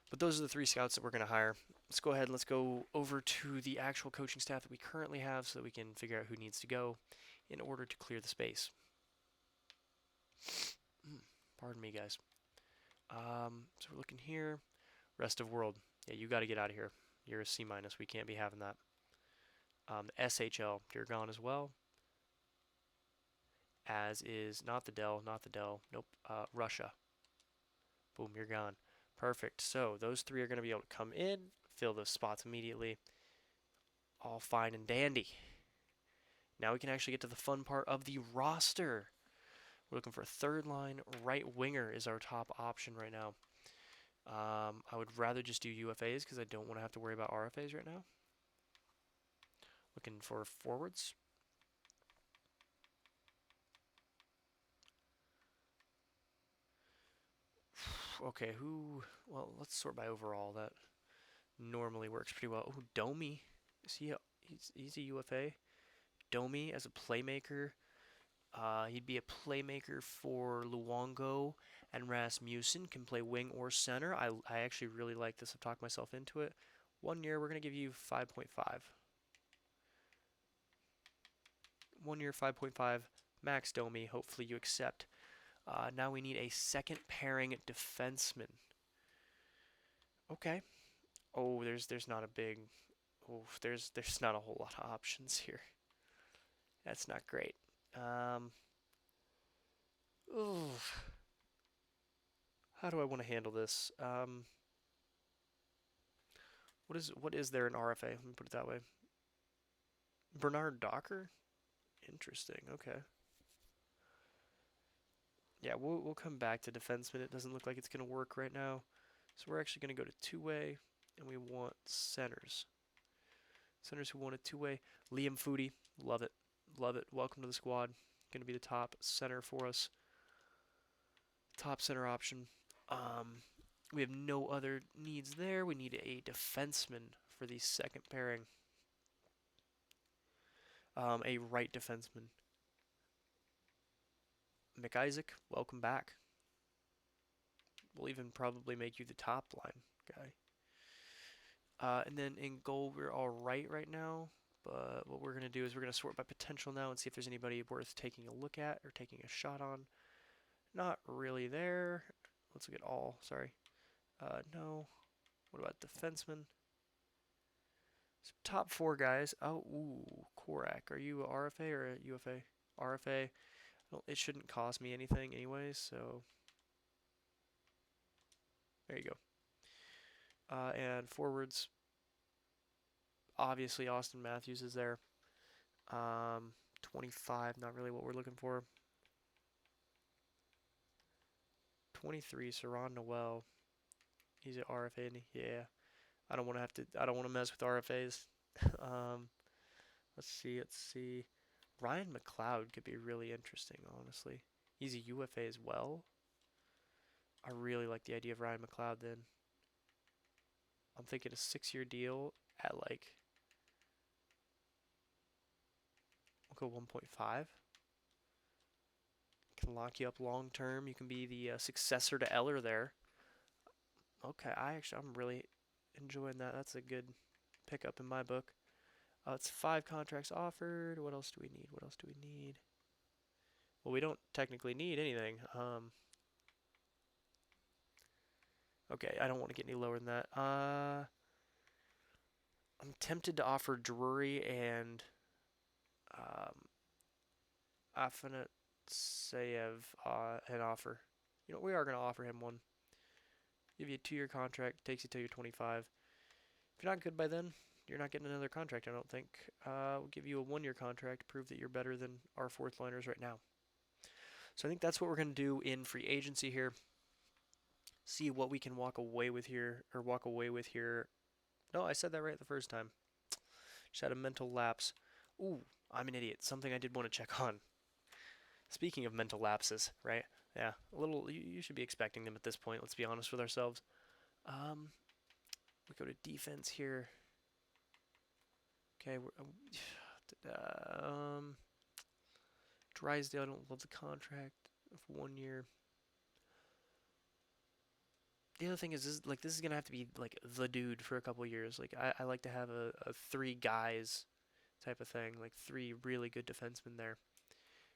but those are the 3 scouts that we're going to hire. Let's go ahead and let's go over to the actual coaching staff that we currently have so that we can figure out who needs to go in order to clear the space. Pardon me, guys. So we're looking here. Rest of world. Yeah, you got to get out of here. You're a C minus. We can't be having that. The SHL, you're gone as well. As is not the Dell, not the Dell. Nope. Russia. Boom, you're gone. Perfect. So those 3 are going to be able to come in, fill those spots immediately. All fine and dandy. Now we can actually get to the fun part of the roster. We're looking for a third line. Right winger is our top option right now. I would rather just do UFAs because I don't want to have to worry about RFAs right now. Looking for forwards. Okay, well, let's sort by overall. That normally works pretty well. Oh, Domi. He's a UFA. Domi as a playmaker. He'd be a playmaker for Luongo, and Rasmussen can play wing or center. I actually really like this. I've talked myself into it. 1 year, we're going to give you 5.5. 1 year, 5.5. Max Domi. Hopefully you accept. Now we need a second pairing defenseman. Okay. Oh, there's not a big. Oh, there's not a whole lot of options here. That's not great. Ooh. How do I want to handle this? What is there in RFA? Let me put it that way. Bernard Docker? Interesting. Okay. Yeah, we'll come back to defenseman. It doesn't look like it's going to work right now. So we're actually going to go to two-way, and we want centers. Centers who want a two-way. Liam Foodie. Love it. Love it. Welcome to the squad. Going to be the top center for us. Top center option. We have no other needs there. We need a defenseman for the second pairing. A right defenseman. McIsaac, welcome back. We'll even probably make you the top line guy. And then in goal, we're all right now. But what we're going to do is we're going to sort by potential now and see if there's anybody worth taking a look at or taking a shot on. Not really there. Let's look at all. Sorry. No. What about defenseman? So top 4 guys. Oh, ooh, Korak. Are you a RFA or a UFA? RFA. Well, it shouldn't cost me anything anyways, so there you go. And forwards. Obviously, Austin Matthews is there. 25, not really what we're looking for. 23, Saron Noel. He's an RFA. Yeah, I don't want to have to. I don't want to mess with RFAs. Let's see. Ryan McLeod could be really interesting, honestly. He's a UFA as well. I really like the idea of Ryan McLeod then. I'm thinking a 6-year deal at like, we'll go 1.5. Can lock you up long term. You can be the successor to Eller there. Okay, I'm really enjoying that. That's a good pickup in my book. It's 5 contracts offered. What else do we need? What else do we need? Well, we don't technically need anything. Okay, I don't want to get any lower than that. I'm tempted to offer Drury and um, Afanasyev an offer. You know, we are going to offer him one. Give you a 2-year contract, takes you till you're 25. If you're not good by then, you're not getting another contract, I don't think. We'll give you a 1-year contract to prove that you're better than our fourth liners right now. So I think that's what we're going to do in free agency here. See what we can walk away with here. No, I said that right the first time. Just had a mental lapse. Ooh, I'm an idiot. Something I did want to check on. Speaking of mental lapses, right? Yeah, a little. You should be expecting them at this point. Let's be honest with ourselves. We go to defense here. Okay, Drysdale, I don't love the contract of 1 year. The other thing is, this is gonna have to be like the dude for a couple years. Like I like to have a 3 guys type of thing, like 3 really good defensemen there.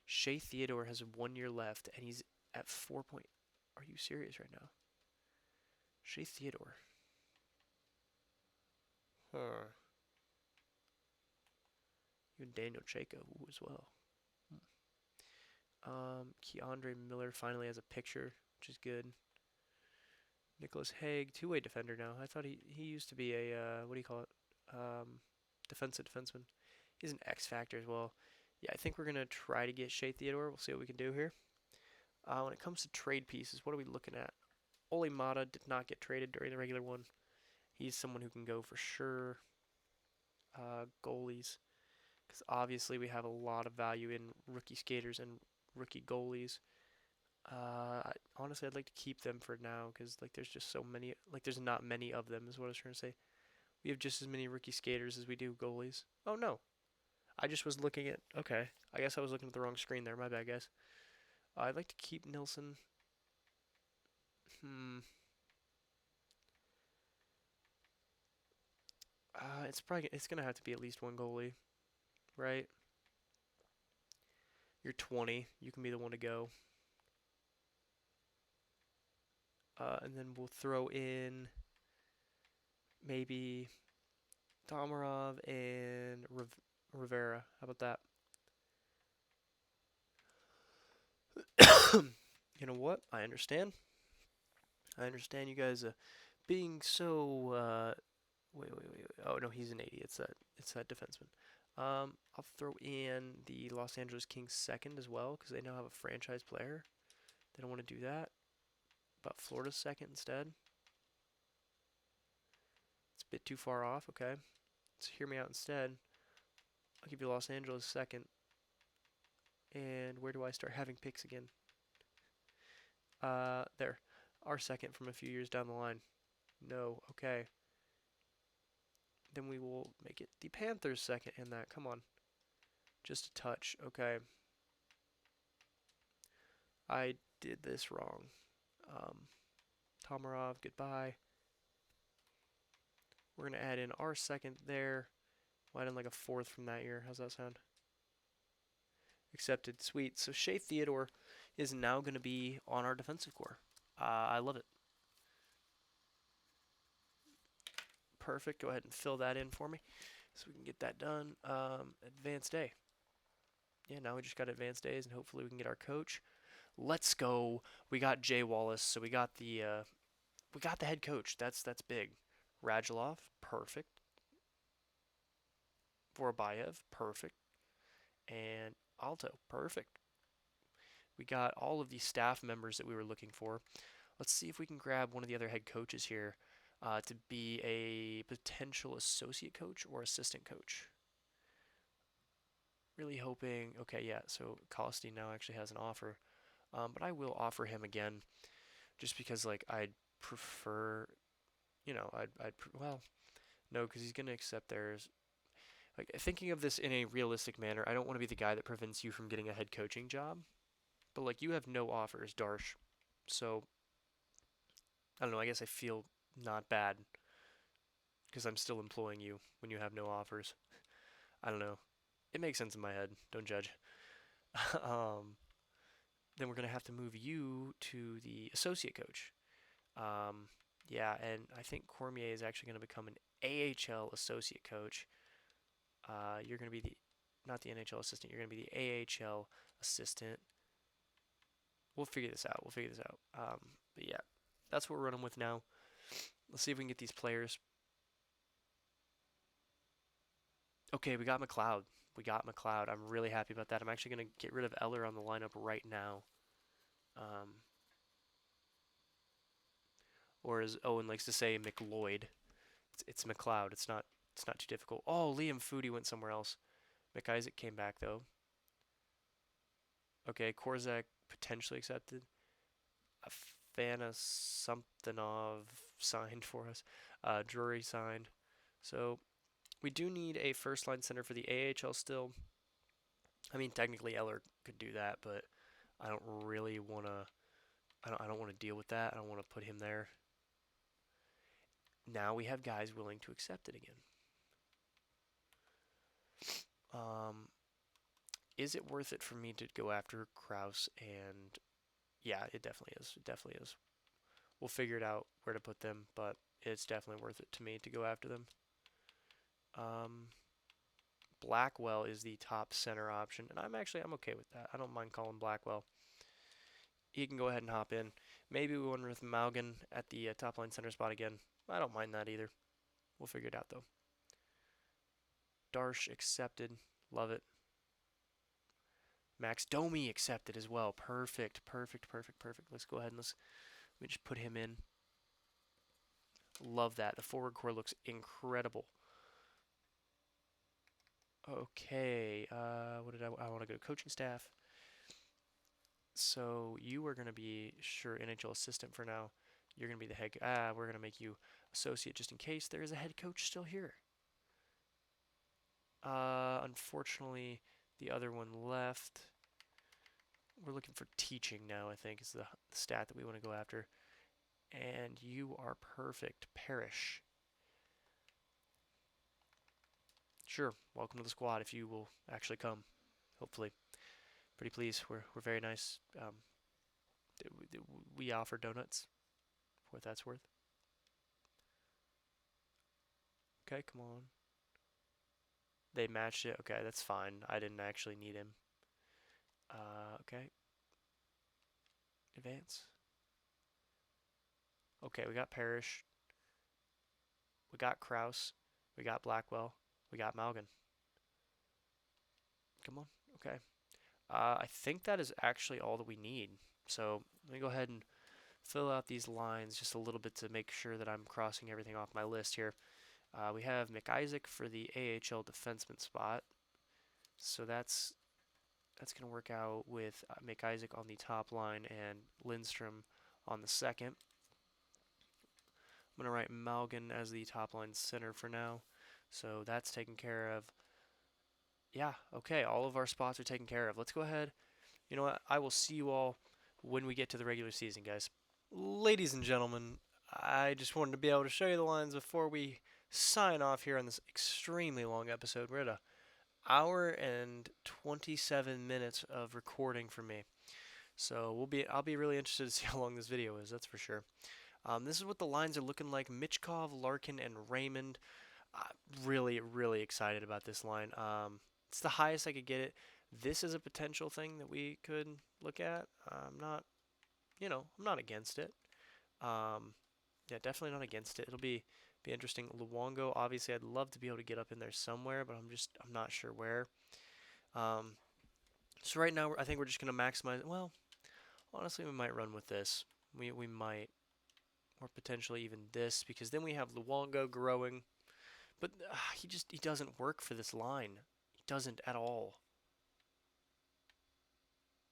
Shea Theodore has 1 year left, and he's at 4 point. Are you serious right now? Shea Theodore. Huh. Even Daniel Chaco as well. Keandre Miller finally has a picture, which is good. Nicholas Hague, 2-way defender now. I thought he used to be a, what do you call it? Defensive defenseman. He's an X factor as well. Yeah, I think we're going to try to get Shea Theodore. We'll see what we can do here. When it comes to trade pieces, what are we looking at? Ole Mata did not get traded during the regular one. He's someone who can go for sure. Goalies. Because obviously we have a lot of value in rookie skaters and rookie goalies. Honestly, I'd like to keep them for now because like there's just so many. Like there's not many of them is what I was trying to say. We have just as many rookie skaters as we do goalies. Oh no, I just was looking at. Okay, I guess I was looking at the wrong screen there. My bad, guys. I'd like to keep Nilsson. It's gonna have to be at least one goalie, right? You're 20. You can be the one to go. And then we'll throw in maybe Tomarov and Rivera. How about that? You know what? I understand. I understand you guys being so. Wait. Oh no, he's an 80. It's that defenseman. I'll throw in the Los Angeles Kings second as well because they now have a franchise player. They don't want to do that. But Florida's second instead. It's a bit too far off. Okay, so hear me out instead. I'll give you Los Angeles second. And where do I start having picks again? There. Our second from a few years down the line. No, okay. Then we will make it the Panthers second in that. Come on. Just a touch. Okay. I did this wrong. Tomarov, goodbye. We're going to add in our second there. We'll add in like a 4th from that year. How's that sound? Accepted. Sweet. So Shea Theodore is now going to be on our defensive core. I love it. Perfect. Go ahead and fill that in for me so we can get that done. Advanced day. Yeah, now we just got advanced days, and hopefully we can get our coach. Let's go. We got Jay Wallace, so we got the head coach. That's big. Radulov, perfect. Vorbayev, perfect. And Alto, perfect. We got all of the staff members that we were looking for. Let's see if we can grab one of the other head coaches here to be a potential associate coach or assistant coach. Really hoping. Okay, yeah, so Costy now actually has an offer. But I will offer him again just because like I'd prefer, well, no, because he's gonna accept theirs. Like thinking of this in a realistic manner, I don't want to be the guy that prevents you from getting a head coaching job. But like you have no offers, Darsh. So I don't know. I guess I feel not bad because I'm still employing you when you have no offers. I don't know. It makes sense in my head. Don't judge. um, then we're gonna have to move you to the associate coach. Um, yeah, and I think Cormier is actually gonna become an AHL associate coach. You're gonna be the not the NHL assistant. You're gonna be the AHL assistant. We'll figure this out. We'll figure this out. But yeah, that's what we're running with now. Let's see if we can get these players. Okay, we got McLeod. We got McLeod. I'm really happy about that. I'm actually going to get rid of Eller on the lineup right now. Or as Owen likes to say, McLeod. It's McLeod. It's not too difficult. Oh, Liam Foodie went somewhere else. McIsaac came back though. Okay, Korzak potentially accepted. Fana Somethingov signed for us. Drury signed. So we do need a first line center for the AHL still. I mean, technically Eller could do that, but I don't really want to. I don't want to deal with that. I don't want to put him there. Now we have guys willing to accept it again. Is it worth it for me to go after Kraus? And yeah, it definitely is. It definitely is. We'll figure it out where to put them, but it's definitely worth it to me to go after them. Blackwell is the top center option, and I'm okay with that. I don't mind calling Blackwell. He can go ahead and hop in. Maybe we went with Malgin at the top line center spot again. I don't mind that either. We'll figure it out though. Darsh accepted. Love it. Max Domi accepted as well. Perfect, perfect, perfect, perfect. Let's go ahead and let me just put him in. Love that. The forward core looks incredible. Okay, what did I want to go to coaching staff. So you are going to be NHL assistant for now. You're going to be the head. We're going to make you associate just in case there is a head coach still here. Unfortunately, the other one left. We're looking for teaching now, I think, is the stat that we want to go after. And you are perfect. Parrish. Sure, welcome to the squad if you will actually come, hopefully. Pretty pleased. We're very nice. We offer donuts, for what that's worth. Okay, come on. They matched it. Okay, that's fine. I didn't actually need him. Okay. Advance. Okay, we got Parrish. We got Kraus. We got Blackwell. We got Malgin. Come on. Okay. I think that is actually all that we need. So let me go ahead and fill out these lines just a little bit to make sure that I'm crossing everything off my list here. We have McIsaac for the AHL defenseman spot. So that's going to work out with McIsaac on the top line and Lindstrom on the second. I'm going to write Malgin as the top line center for now. So that's taken care of. Yeah, okay, all of our spots are taken care of. Let's go ahead. You know what? I will see you all when we get to the regular season, guys. Ladies and gentlemen, I just wanted to be able to show you the lines before we sign off here on this extremely long episode. We're at an hour and 27 minutes of recording for me. So I'll be really interested to see how long this video is, that's for sure. This is what the lines are looking like. Michkov, Larkin, and Raymond. Really, really excited about this line. It's the highest I could get it. This is a potential thing that we could look at. I'm not against it. Yeah, definitely not against it. It'll be interesting. Luongo, obviously, I'd love to be able to get up in there somewhere, but I'm not sure where. So right now, I think we're just gonna maximize. Well, honestly, we might run with this. We might, or potentially even this, because then we have Luongo growing, but he doesn't work for this line. He doesn't at all.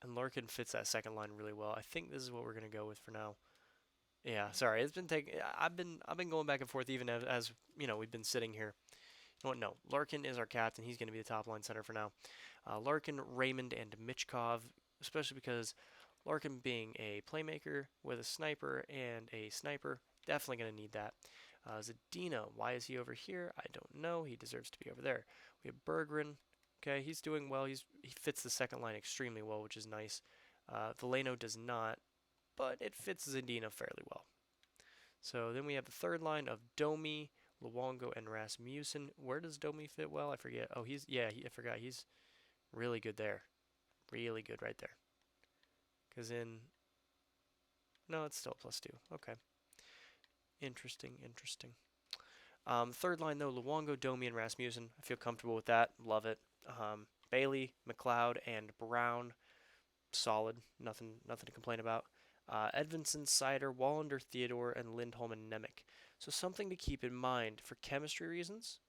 And Larkin fits that second line really well. I think this is what we're going to go with for now. Yeah, sorry. It's been taking. I've been going back and forth even as we've been sitting here. You know what? No, Larkin is our captain. He's going to be the top line center for now. Larkin, Raymond, and Mitchkov, especially because Larkin being a playmaker with a sniper and a sniper, definitely going to need that. Zadina, why is he over here? I don't know. He deserves to be over there. We have Berggren. Okay, he's doing well. He fits the second line extremely well, which is nice. Veleno does not, but it fits Zadina fairly well. So then we have the third line of Domi, Luongo, and Rasmussen. Where does Domi fit well? I forget. Oh, I forgot. He's really good there. Really good right there. Because no, it's still +2. Okay. Interesting, interesting. Third line, though, Luongo, Domi, and Rasmussen. I feel comfortable with that. Love it. Bailey, McLeod, and Brown. Solid. Nothing to complain about. Edvinsson, Sider, Wallander, Theodore, and Lindholm and Nemec. So something to keep in mind for chemistry reasons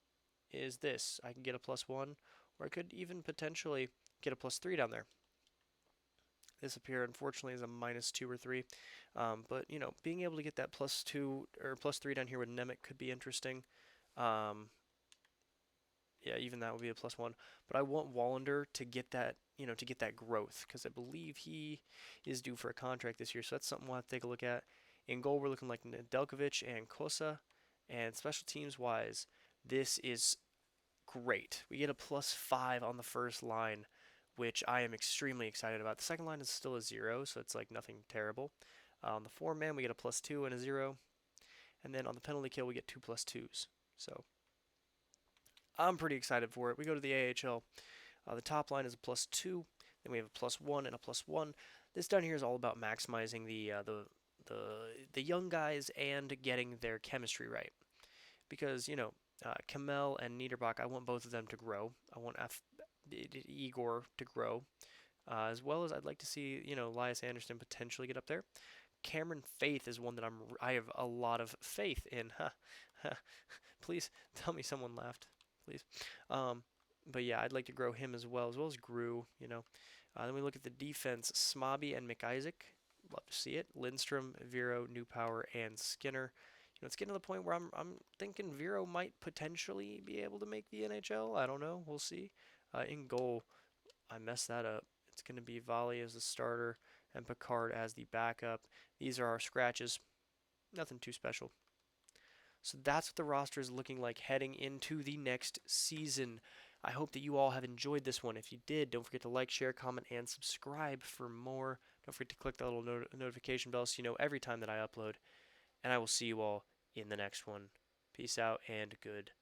is this. I can get a +1, or I could even potentially get a +3 down there. This up here, unfortunately, is a -2 or 3. But, being able to get that +2 or +3 down here with Nemec could be interesting. Yeah, even that would be a +1. But I want Wallander to get that, to get that growth because I believe he is due for a contract this year. So that's something we'll have to take a look at. In goal, we're looking like Nedeljkovic and Kosa. And special teams wise, this is great. We get a +5 on the first line, which I am extremely excited about. The second line is still a 0, so it's like nothing terrible. On the 4-man, we get a +2 and a 0. And then on the penalty kill, we get 2 +2s. So I'm pretty excited for it. We go to the AHL. The top line is a +2. Then we have a +1 and a +1. This down here is all about maximizing the young guys and getting their chemistry right. Because Kamel and Niederbach, I want both of them to grow. I want Igor to grow, as well as I'd like to see Elias Anderson potentially get up there. Cameron Faith is one that I have a lot of faith in. Please tell me someone laughed, please. But yeah, I'd like to grow him as well as Grew. Then we look at the defense: Smobby and McIsaac. Love to see it. Lindstrom, Vero, Newpower, and Skinner. It's getting to the point where I'm thinking Vero might potentially be able to make the NHL. I don't know. We'll see. In goal, I messed that up. It's going to be Volley as the starter and Picard as the backup. These are our scratches. Nothing too special. So that's what the roster is looking like heading into the next season. I hope that you all have enjoyed this one. If you did, don't forget to like, share, comment, and subscribe for more. Don't forget to click that little notification bell so you know every time that I upload. And I will see you all in the next one. Peace out and good